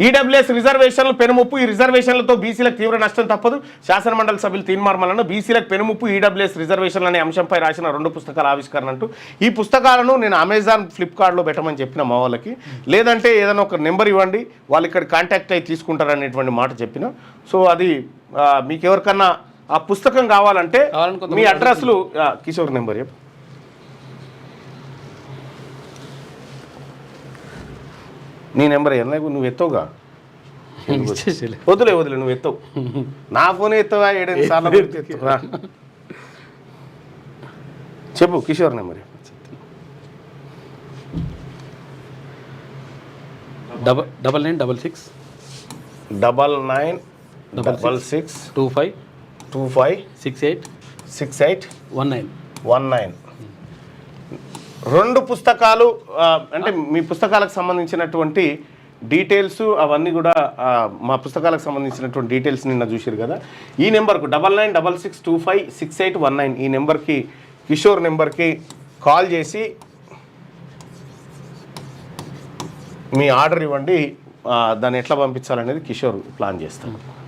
EWS రిజర్వేషన్లు పెనుముప్పు, ఈ రిజర్వేషన్లతో బీసీలకు తీవ్ర నష్టం తప్పదు. శాసనమండలి సభ్యులు తీర్మానం బీసీలకు పెనుముప్పు ఈడబ్ల్యూఎస్ రిజర్వేషన్లు అనే అంశంపై రాసిన 2 పుస్తకాల ఆవిష్కరణ అంటూ. ఈ పుస్తకాలను నేను అమెజాన్, ఫ్లిప్కార్ట్లో పెట్టమని చెప్పిన మా వాళ్ళకి, లేదంటే ఏదైనా ఒక నెంబర్ ఇవ్వండి వాళ్ళు ఇక్కడ కాంటాక్ట్ అయ్యి తీసుకుంటారు అనేటువంటి మాట చెప్పిన. సో అది మీకు ఎవరికన్నా ఆ పుస్తకం కావాలంటే మీ అడ్రస్లు కిషోర్ నెంబర్ చెప్పు. నీ నెంబర్ ఏం నువ్వు ఎత్తవుగా, వదిలే నువ్వు ఎత్తవు, నా ఫోన్ ఎత్తవా 7 సార్లు చెప్పు. కిషోర్ నెంబర్ 9966 25 68 19. 2 పుస్తకాలు అంటే మీ పుస్తకాలకు సంబంధించినటువంటి డీటెయిల్స్ అవన్నీ కూడా మా పుస్తకాలకు సంబంధించినటువంటి డీటెయిల్స్ నిన్న చూసారు కదా. ఈ నెంబర్కు 9966256819 ఈ నెంబర్కి, కిషోర్ నెంబర్కి కాల్ చేసి మీ ఆర్డర్ ఇవ్వండి. దాన్ని ఎట్లా పంపించాలనేది కిషోర్ ప్లాన్ చేస్తాను.